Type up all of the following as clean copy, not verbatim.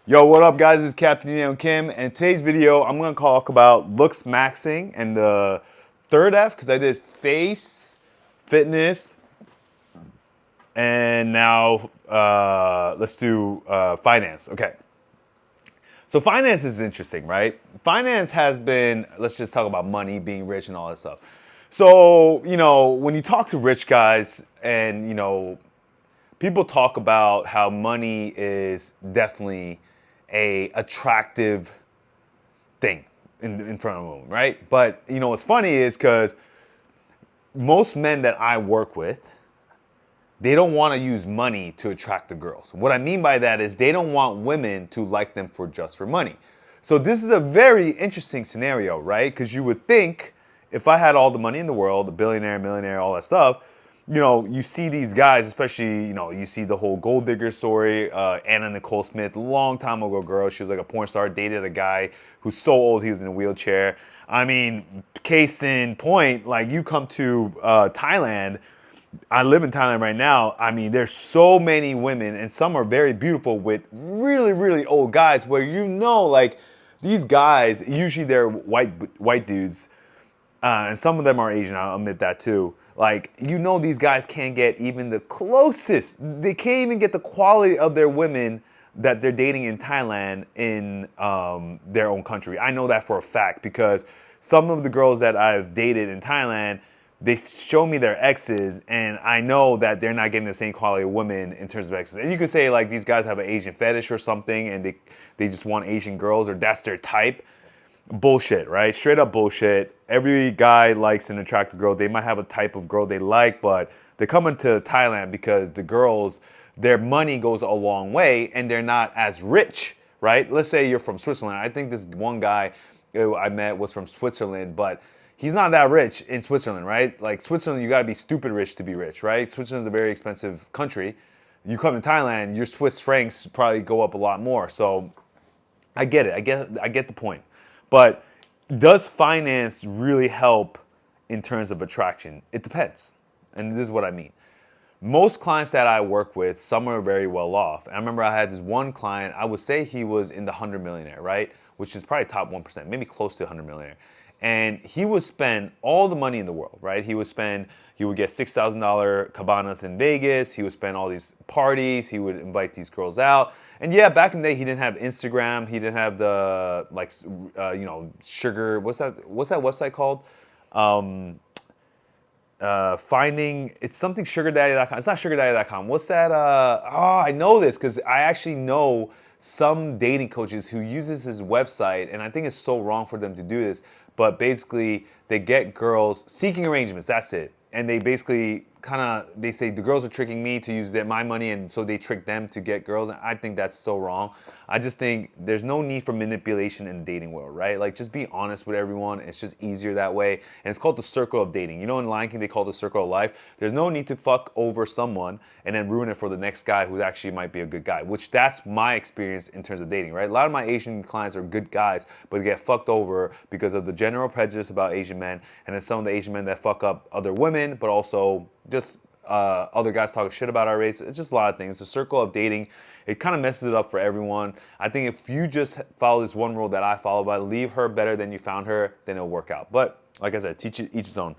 Yo, what up, guys? It's Captain Neo Kim, and today's video I'm gonna talk about Looksmaxing and the third F because I did face, fitness, and now let's do finance. Okay, so finance is interesting, right? Finance has been, let's just talk about money, being rich, and all that stuff. So when you talk to rich guys, and people talk about how money is definitely a attractive thing in front of a woman, right? But what's funny is because most men that I work with, they don't want to use money to attract the girls. What I mean by that is they don't want women to like them for money. So this is a very interesting scenario, right? Because you would think if I had all the money in the world, a billionaire, millionaire, all that stuff, you see these guys, especially, you see the whole gold digger story. Anna Nicole Smith, long time ago girl. She was like a porn star, dated a guy who's so old he was in a wheelchair. I mean, case in point, like you come to Thailand. I live in Thailand right now. I mean, there's so many women, and some are very beautiful with really, really old guys. Where like these guys, usually they're white dudes, and some of them are Asian. I'll admit that too. Like these guys can't get even the closest. They can't even get the quality of their women that they're dating in Thailand in their own country. I know that for a fact because some of the girls that I've dated in Thailand, they show me their exes, and I know that they're not getting the same quality of women in terms of exes. And you could say like these guys have an Asian fetish or something, and they just want Asian girls, or that's their type. Bullshit, right? Straight up bullshit. Every guy likes an attractive girl. They might have a type of girl they like, but they're coming to Thailand because the girls, their money goes a long way, and they're not as rich, right? Let's say you're from Switzerland. I think this one guy I met was from Switzerland, but he's not that rich in Switzerland, right? Like Switzerland, you gotta be stupid rich to be rich, right? Switzerland's a very expensive country. You come to Thailand, your Swiss francs probably go up a lot more. So I get it. I get the point. But does finance really help in terms of attraction? It depends. And this is what I mean. Most clients that I work with, some are very well off. I remember I had this one client, I would say he was in the 100 millionaire, right? Which is probably top 1%, maybe close to 100 millionaire. And he would spend all the money in the world, right? He would get $6,000 cabanas in Vegas. He would spend all these parties. He would invite these girls out. And yeah, back in the day, he didn't have Instagram. He didn't have the sugar. What's that website called? Finding it's something sugardaddy.com. It's not sugardaddy.com. What's that? I know this because I actually know some dating coaches who uses his website, and I think it's so wrong for them to do this. But basically, they get girls seeking arrangements. That's it, and they basically they say the girls are tricking me to use my money, and so they trick them to get girls. And I think that's so wrong. I just think there's no need for manipulation in the dating world, right? Like just be honest with everyone. It's just easier that way. And it's called the circle of dating. In Lion King they call it the circle of life. There's no need to fuck over someone and then ruin it for the next guy who actually might be a good guy. Which that's my experience in terms of dating, right? A lot of my Asian clients are good guys, but they get fucked over because of the general prejudice about Asian men, and then some of the Asian men that fuck up other women, but also just other guys talking shit about our race. It's just a lot of things. The circle of dating, it kind of messes it up for everyone. I think if you just follow this one rule that I follow by, leave her better than you found her, then it'll work out. But like I said, each its own.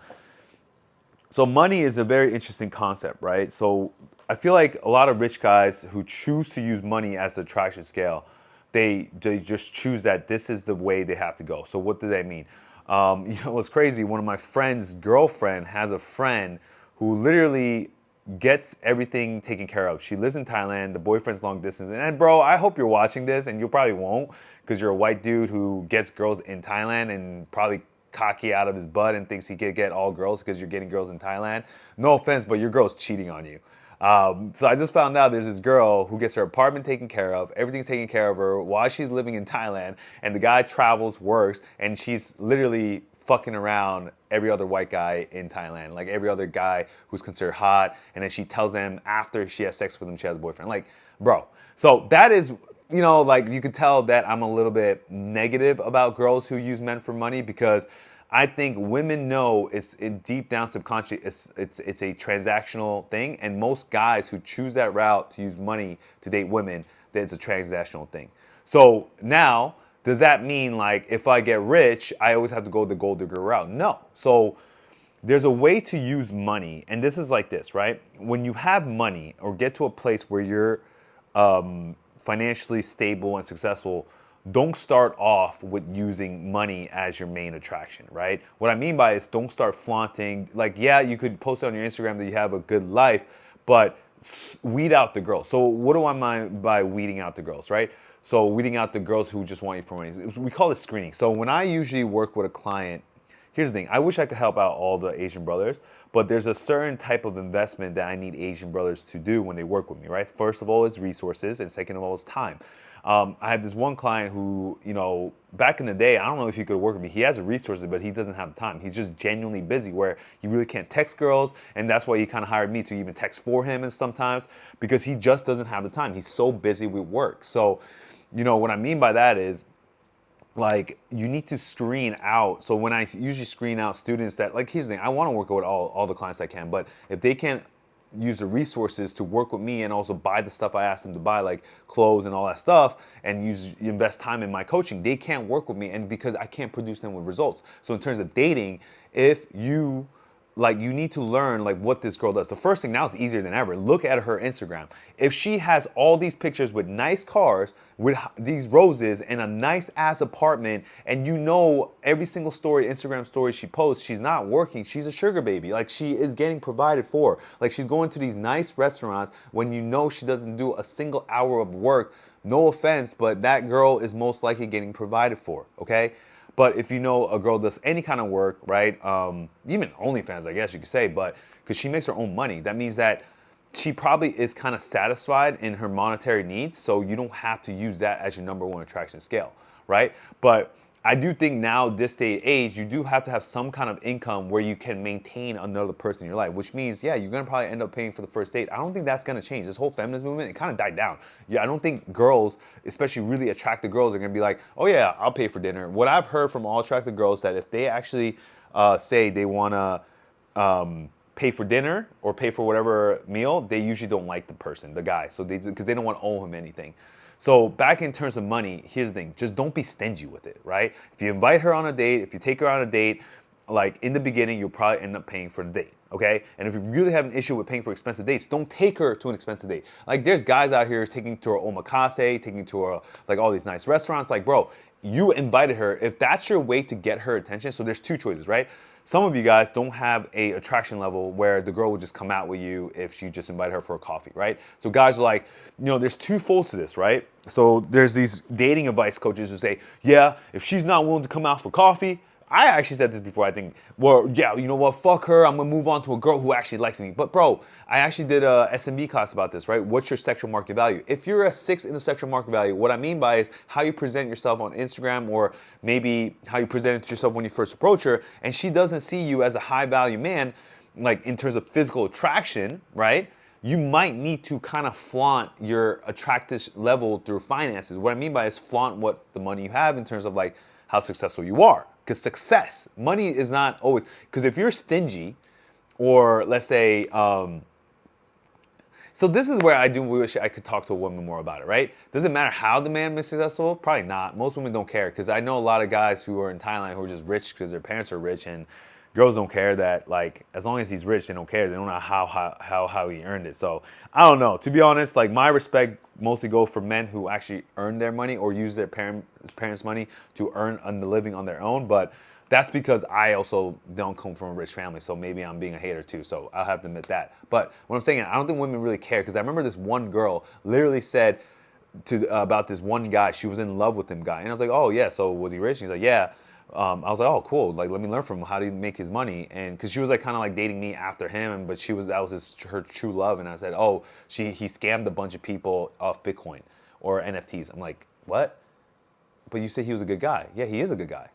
So money is a very interesting concept, right? So I feel like a lot of rich guys who choose to use money as an attraction scale, they just choose that this is the way they have to go. So what does that mean? What's crazy? One of my friend's girlfriend has a friend who literally gets everything taken care of. She lives in Thailand. The boyfriend's long distance. And bro, I hope you're watching this, and you probably won't because you're a white dude who gets girls in Thailand and probably cocky out of his butt and thinks he could get all girls because you're getting girls in Thailand. No offense, but your girl's cheating on you. So I just found out there's this girl who gets her apartment taken care of, everything's taken care of her while she's living in Thailand, and the guy travels, works, and she's literally fucking around every other white guy in Thailand, like every other guy who's considered hot, and then she tells them after she has sex with him, she has a boyfriend. Like, bro. So that is, like you could tell that I'm a little bit negative about girls who use men for money because I think women know it's deep down subconsciously it's a transactional thing, and most guys who choose that route to use money to date women, that it's a transactional thing. So now, does that mean like if I get rich, I always have to go the gold digger route? No. So there's a way to use money, and this is like this, right? When you have money or get to a place where you're financially stable and successful, don't start off with using money as your main attraction, right? What I mean by is don't start flaunting. Like, yeah, you could post on your Instagram that you have a good life, but weed out the girls. So what do I mean by weeding out the girls, right? So weeding out the girls who just want you for money. We call it screening. So when I usually work with a client, here's the thing. I wish I could help out all the Asian brothers, but there's a certain type of investment that I need Asian brothers to do when they work with me, right? First of all is resources, and second of all is time. I have this one client who, back in the day, I don't know if he could work with me. He has the resources, but he doesn't have the time. He's just genuinely busy where he really can't text girls, and that's why he kind of hired me to even text for him and sometimes because he just doesn't have the time. He's so busy with work. So, what I mean by that is like you need to screen out. So when I usually screen out students that like here's the thing, I want to work with all the clients I can, but if they can't use the resources to work with me and also buy the stuff I ask them to buy, like clothes and all that stuff, and invest time in my coaching, they can't work with me, and because I can't produce them with results. So in terms of dating, if you like you need to learn like what this girl does. The first thing now is easier than ever. Look at her Instagram. If she has all these pictures with nice cars, with these roses and a nice ass apartment, and every single Instagram story she posts, she's not working, she's a sugar baby. Like she is getting provided for. Like she's going to these nice restaurants when she doesn't do a single hour of work. No offense, but that girl is most likely getting provided for, okay? But if a girl does any kind of work, right? Even OnlyFans, I guess you could say, but because she makes her own money, that means that she probably is kind of satisfied in her monetary needs. So you don't have to use that as your number one attraction scale, right? But I do think now, this day and age, you do have to have some kind of income where you can maintain another person in your life, which means, yeah, you're gonna probably end up paying for the first date. I don't think that's gonna change. This whole feminist movement, it kind of died down. Yeah, I don't think girls, especially really attractive girls, are gonna be like, oh yeah, I'll pay for dinner. What I've heard from all attractive girls that if they actually say they wanna pay for dinner or pay for whatever meal, they usually don't like the person, the guy, so because they don't want to owe him anything. So back in terms of money, here's the thing: just don't be stingy with it, right? If you invite her on a date, if you take her on a date, like in the beginning, you'll probably end up paying for the date, okay? And if you really have an issue with paying for expensive dates, don't take her to an expensive date. Like there's guys out here taking to her omakase, taking to her like all these nice restaurants. Like, bro, you invited her. If that's your way to get her attention, so there's two choices, right? Some of you guys don't have a attraction level where the girl will just come out with you if you just invite her for a coffee, right? So guys are like, there's two folds to this, right? So there's these dating advice coaches who say, yeah, if she's not willing to come out for coffee, I actually said this before, I think, well, yeah, you know what, fuck her, I'm gonna move on to a girl who actually likes me. But bro, I actually did a SMB class about this, right? What's your sexual market value? If you're a 6 in the sexual market value, what I mean by is how you present yourself on Instagram, or maybe how you present yourself when you first approach her, and she doesn't see you as a high value man, like in terms of physical attraction, right? You might need to kind of flaunt your attractive level through finances. What I mean by is flaunt what the money you have in terms of like how successful you are. Because success, money is not always, because if you're stingy, or let's say, so this is where I do wish I could talk to a woman more about it, right? Does it matter how the man is successful? Probably not. Most women don't care, because I know a lot of guys who are in Thailand who are just rich because their parents are rich, and girls don't care that, like, as long as he's rich, they don't care. They don't know how he earned it. So I don't know. To be honest, like, my respect mostly goes for men who actually earn their money or use their parents' money to earn a living on their own. But that's because I also don't come from a rich family, so maybe I'm being a hater too, so I'll have to admit that. But what I'm saying, I don't think women really care, because I remember this one girl literally said about this one guy, she was in love with him guy. And I was like, oh yeah, so was he rich? He's like, yeah. I was like, oh cool, like let me learn from him, how do you make his money? And because she was like kind of like dating me after him, but that was her true love. And I said, oh, he scammed a bunch of people off Bitcoin or NFTs. I'm like, what? But you say he was a good guy. Yeah, he is a good guy.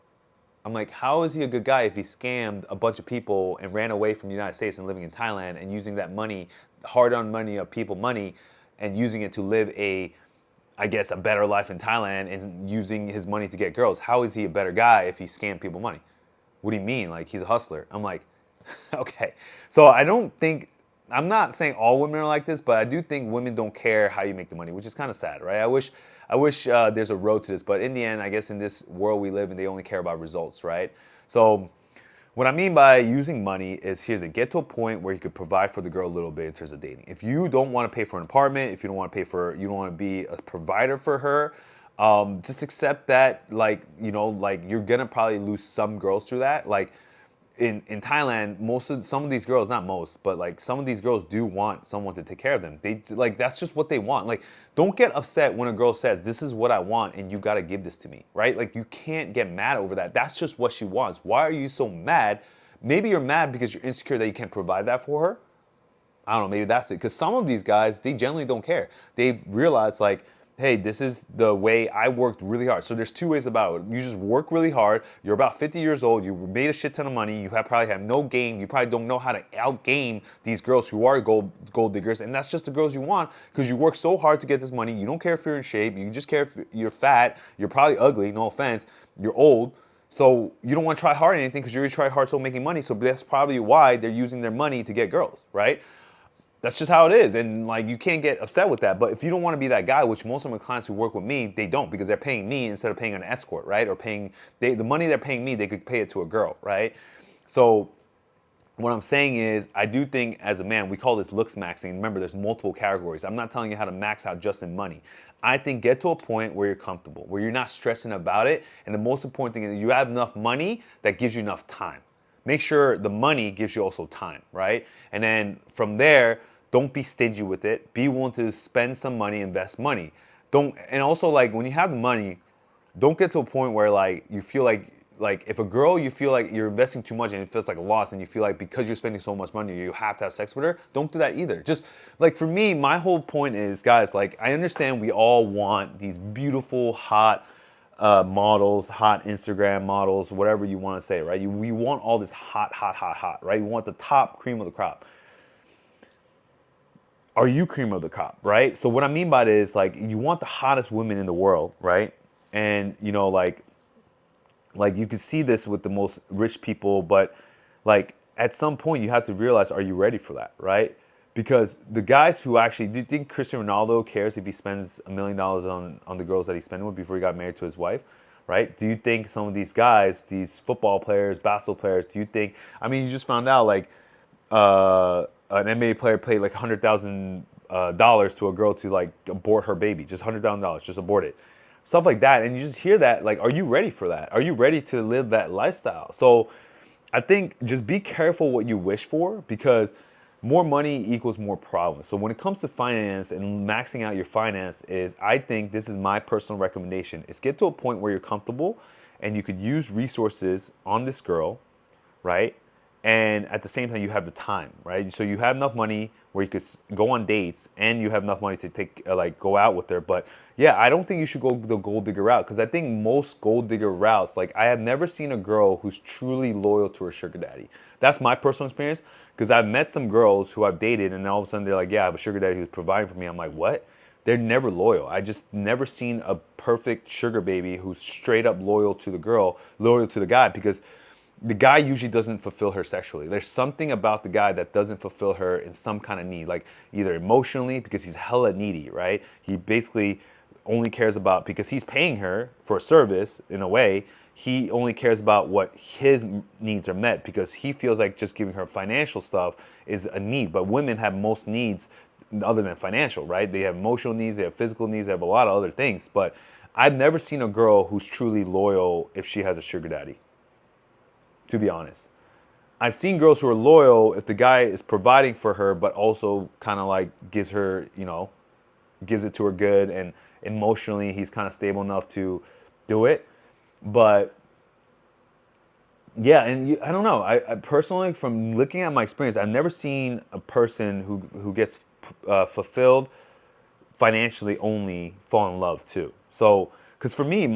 I'm like, how is he a good guy if he scammed a bunch of people and ran away from the United States and living in Thailand and using that money, hard-earned money of people money, and using it to live I guess, a better life in Thailand and using his money to get girls? How is he a better guy if he scammed people money? What do you mean? Like, he's a hustler. I'm like, okay. So I don't think I'm not saying all women are like this, but I do think women don't care how you make the money, which is kind of sad, right? I wish there's a road to this, but in the end, I guess in this world we live in, they only care about results, right? So what I mean by using money is here's to get to a point where you could provide for the girl a little bit in terms of dating. If you don't want to pay for an apartment, if you don't want to pay for, you don't want to be a provider for her, just accept that, like, like you're gonna probably lose some girls through that. Like in Thailand, some of these girls, not most, but like some of these girls do want someone to take care of them. They like that's just what they want. Like, don't get upset when a girl says, "This is what I want, and you got to give this to me," right? Like, you can't get mad over that. That's just what she wants. Why are you so mad? Maybe you're mad because you're insecure that you can't provide that for her. I don't know, maybe that's it. Because some of these guys, they generally don't care. They realize, like, hey, this is the way I worked really hard. So there's two ways about it. You just work really hard. You're about 50 years old. You made a shit ton of money. You probably have no game. You probably don't know how to outgame these girls who are gold diggers. And that's just the girls you want because you work so hard to get this money. You don't care if you're in shape. You just care if you're fat. You're probably ugly, no offense. You're old. So you don't want to try hard or anything because you already try hard so making money. So that's probably why they're using their money to get girls, right? That's just how it is. And like, you can't get upset with that. But if you don't want to be that guy, which most of my clients who work with me, they don't, because they're paying me instead of paying an escort, right? Or the money they're paying me, they could pay it to a girl, right? So what I'm saying is, I do think as a man, we call this looks maxing. Remember, there's multiple categories. I'm not telling you how to max out just in money. I think get to a point where you're comfortable, where you're not stressing about it. And the most important thing is you have enough money that gives you enough time. Make sure the money gives you also time, right? And then from there, don't be stingy with it. Be willing to spend some money, invest money. Don't, and also, like, when you have the money, don't get to a point where like you feel like if a girl, you feel like you're investing too much and it feels like a loss, and you feel like because you're spending so much money you have to have sex with her. Don't do that either. Just like, for me, my whole point is, guys, like, I understand we all want these beautiful, hot models, hot Instagram models, whatever you want to say, right? We want all this hot, hot, hot, hot, right? You want the top cream of the crop. Are you cream of the crop, right? So what I mean by this is, like, you want the hottest women in the world, right? And like you can see this with the most rich people, but like at some point you have to realize, are you ready for that, right? Because the guys who actually, do you think Cristiano Ronaldo cares if he spends $1 million on the girls that he's spending with before he got married to his wife, right? Do you think some of these guys, these football players, basketball players, do you think, I mean, you just found out, like, an NBA player paid like $100,000 to a girl to like abort her baby, just $100,000, just abort it, stuff like that. And you just hear that, like, are you ready for that? Are you ready to live that lifestyle? So I think just be careful what you wish for, because more money equals more problems. So when it comes to finance and maxing out your finance, is, I think this is my personal recommendation, is get to a point where you're comfortable and you could use resources on this girl, right? And at the same time, you have the time, right? So you have enough money where you could go on dates, and you have enough money to take like go out with her. But yeah, I don't think you should go the gold digger route, because I think most gold digger routes, like, I have never seen a girl who's truly loyal to her sugar daddy. That's my personal experience, because I've met some girls who I've dated, and all of a sudden they're like, yeah, I have a sugar daddy who's providing for me. I'm like, what? They're never loyal. I just never seen a perfect sugar baby who's straight up loyal to the girl, loyal to the guy, because the guy usually doesn't fulfill her sexually. There's something about the guy that doesn't fulfill her in some kind of need, like either emotionally, because he's hella needy, right? He basically only cares about, because he's paying her for a service in a way, he only cares about what his needs are met, because he feels like just giving her financial stuff is a need. But women have most needs other than financial, right? They have emotional needs, they have physical needs, they have a lot of other things. But I've never seen a girl who's truly loyal if she has a sugar daddy, to be honest. I've seen girls who are loyal if the guy is providing for her, but also kind of like gives her, gives it to her good, and emotionally he's kind of stable enough to do it. But yeah, and I don't know. I personally, from looking at my experience, I've never seen a person who gets fulfilled financially only fall in love too. So, because for me,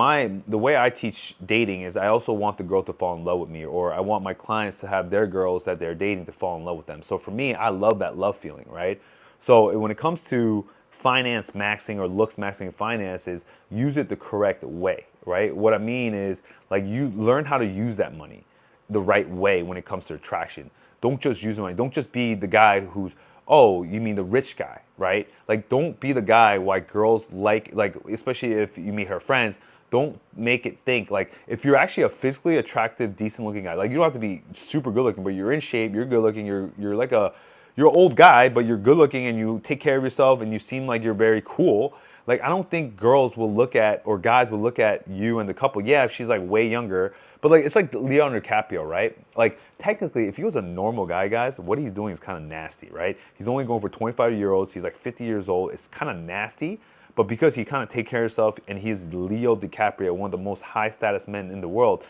the way I teach dating is, I also want the girl to fall in love with me, or I want my clients to have their girls that they're dating to fall in love with them. So for me, I love that love feeling, right? So when it comes to finance maxing or looks maxing finances, use it the correct way, right? What I mean is, like, you learn how to use that money the right way when it comes to attraction. Don't just use money. Don't just be the guy who's, oh, you mean the rich guy, right? Like, don't be the guy why girls like, especially if you meet her friends, don't make it think like if you're actually a physically attractive, decent looking guy, like you don't have to be super good looking, but you're in shape, you're good looking, you're like you're an old guy, but you're good looking and you take care of yourself and you seem like you're very cool. Like, I don't think girls will look at, or guys will look at you and the couple. Yeah, if she's like way younger, but like it's like Leonardo DiCaprio, right? Like technically, if he was a normal guy, guys, what he's doing is kind of nasty, right? He's only going for 25-year-olds. He's like 50 years old. It's kind of nasty, but because he kind of take care of himself and he's Leo DiCaprio, one of the most high status men in the world,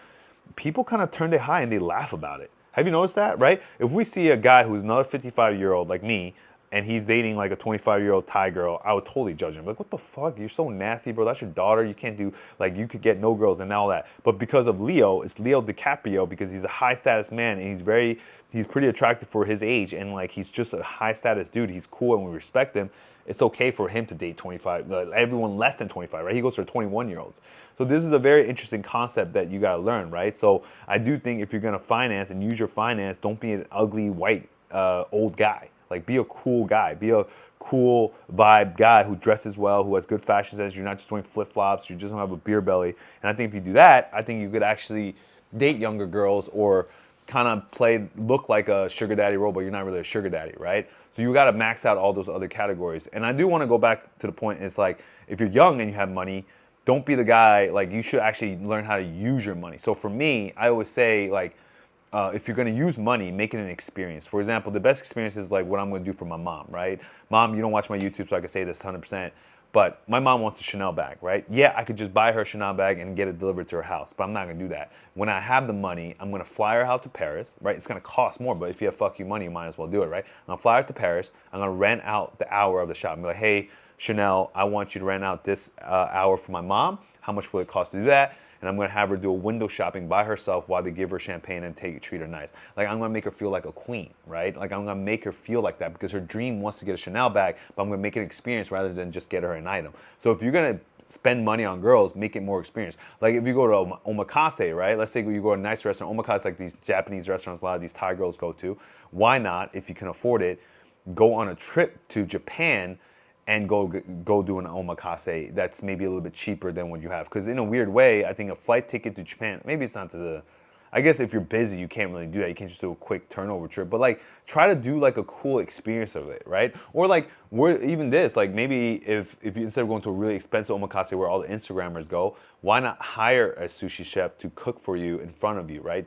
people kind of turn their eye and they laugh about it. Have you noticed that, right? If we see a guy who's another 55-year-old like me, and he's dating like a 25-year-old Thai girl, I would totally judge him. Like, what the fuck? You're so nasty, bro. That's your daughter. You can't do, like, you could get no girls and all that. But because of Leo, it's Leo DiCaprio because he's a high status man and he's pretty attractive for his age. And like, he's just a high status dude. He's cool and we respect him. It's okay for him to date 25, everyone less than 25, right? He goes for 21-year-olds. So this is a very interesting concept that you got to learn, right? So I do think if you're going to finance and use your finance, don't be an ugly white old guy. Like, be a cool guy. Be a cool vibe guy who dresses well, who has good fashion sense. You're not just wearing flip-flops. You just don't have a beer belly. And I think if you do that, I think you could actually date younger girls or kind of look like a sugar daddy role, but you're not really a sugar daddy, right? So you got to max out all those other categories. And I do want to go back to the point. It's like, if you're young and you have money, don't be the guy. Like, you should actually learn how to use your money. So for me, I always say, like, if you're going to use money, make it an experience. For example, the best experience is like what I'm going to do for my mom, right? Mom, you don't watch my YouTube, so I can say this 100%. But my mom wants a Chanel bag, right? Yeah, I could just buy her a Chanel bag and get it delivered to her house, but I'm not going to do that. When I have the money, I'm going to fly her out to Paris, right? It's going to cost more, but if you have fuck you money, you might as well do it, right? I'm going to fly her to Paris. I'm going to rent out the hour of the shop. I'm like, hey, Chanel, I want you to rent out this hour for my mom. How much will it cost to do that? And I'm gonna have her do a window shopping by herself while they give her champagne and treat her nice. Like, I'm gonna make her feel like a queen, right? Like, I'm gonna make her feel like that because her dream wants to get a Chanel bag, but I'm gonna make it an experience rather than just get her an item. So if you're gonna spend money on girls, make it more experience. Like, if you go to omakase, right? Let's say you go to a nice restaurant. Omakase, like these Japanese restaurants a lot of these Thai girls go to. Why not, if you can afford it, go on a trip to Japan and go do an omakase that's maybe a little bit cheaper than what you have. Because in a weird way, I think a flight ticket to Japan, maybe it's not to the, I guess if you're busy, you can't really do that. You can't just do a quick turnover trip. But like, try to do like a cool experience of it, right? Or like, even this, like maybe if you, instead of going to a really expensive omakase where all the Instagrammers go, why not hire a sushi chef to cook for you in front of you, right?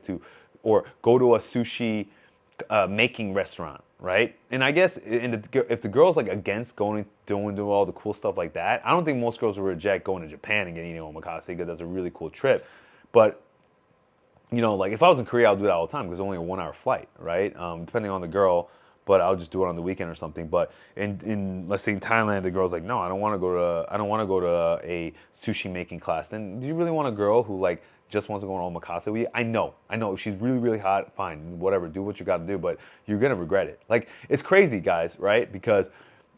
Or go to a sushi making restaurant, right? And I guess if the girl's like against doing all the cool stuff like that, I don't think most girls will reject going to Japan and getting omakase because that's a really cool trip. But you know, like if I was in Korea, I'll do that all the time because it's only a 1 hour flight, right? Depending on the girl, but I'll just do it on the weekend or something. But in let's say in Thailand, the girl's like, no, I don't want to go to a sushi making class. Then do you really want a girl who like just wants to go on omakase with you? I know. If she's really, really hot, fine, whatever, do what you got to do, but you're gonna regret it. Like, it's crazy, guys, right? Because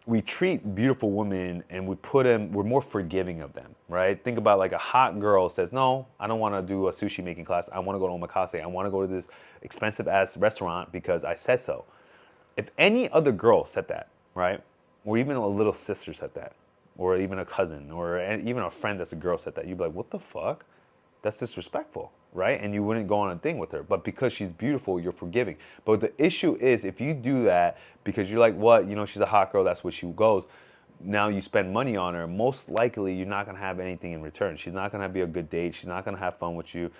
we treat beautiful women and we're more forgiving of them, right? Think about like a hot girl says, no, I don't want to do a sushi making class. I want to go to omakase. I want to go to this expensive ass restaurant because I said so. If any other girl said that, right? Or even a little sister said that, or even a cousin, or even a friend that's a girl said that, you'd be like, what the fuck? That's disrespectful, right? And you wouldn't go on a thing with her. But because she's beautiful, you're forgiving. But the issue is if you do that because you're like, what? You know, she's a hot girl, that's where she goes. Now you spend money on her, most likely you're not gonna have anything in return. She's not gonna be a good date. She's not gonna have fun with you.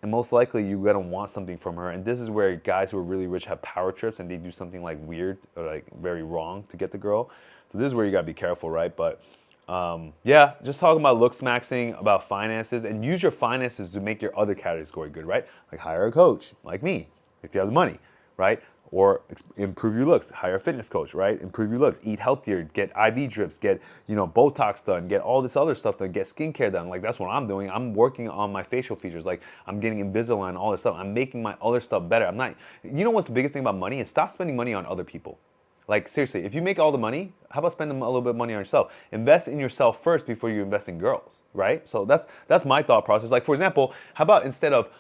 And most likely you're gonna want something from her. And this is where guys who are really rich have power trips and they do something like weird or like very wrong to get the girl. So this is where you gotta be careful, right? But yeah, just talking about Looksmaxing, about finances, and use your finances to make your other category good, right? Like hire a coach, like me, if you have the money, right? Or improve your looks, hire a fitness coach, right? Improve your looks, eat healthier, get IV drips, get, you know, Botox done, get all this other stuff done, get skincare done. Like, that's what I'm doing. I'm working on my facial features. Like, I'm getting Invisalign, all this stuff. I'm making my other stuff better. You know what's the biggest thing about money is stop spending money on other people. Like, seriously, if you make all the money, how about spending a little bit of money on yourself? Invest in yourself first before you invest in girls, right? So that's my thought process. Like, for example, how about instead of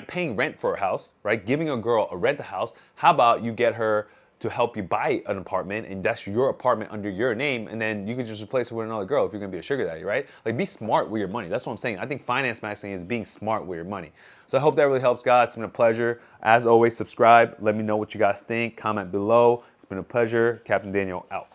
paying rent for a house, right, giving a girl a rent a house, how about you get her to help you buy an apartment, and that's your apartment under your name, and then you can just replace it with another girl if you're gonna be a sugar daddy, right? Like, be smart with your money. That's what I'm saying. I think finance maxing is being smart with your money. So I hope that really helps, guys. It's been a pleasure. As always, subscribe. Let me know what you guys think. Comment below. It's been a pleasure. Captain Daniel out.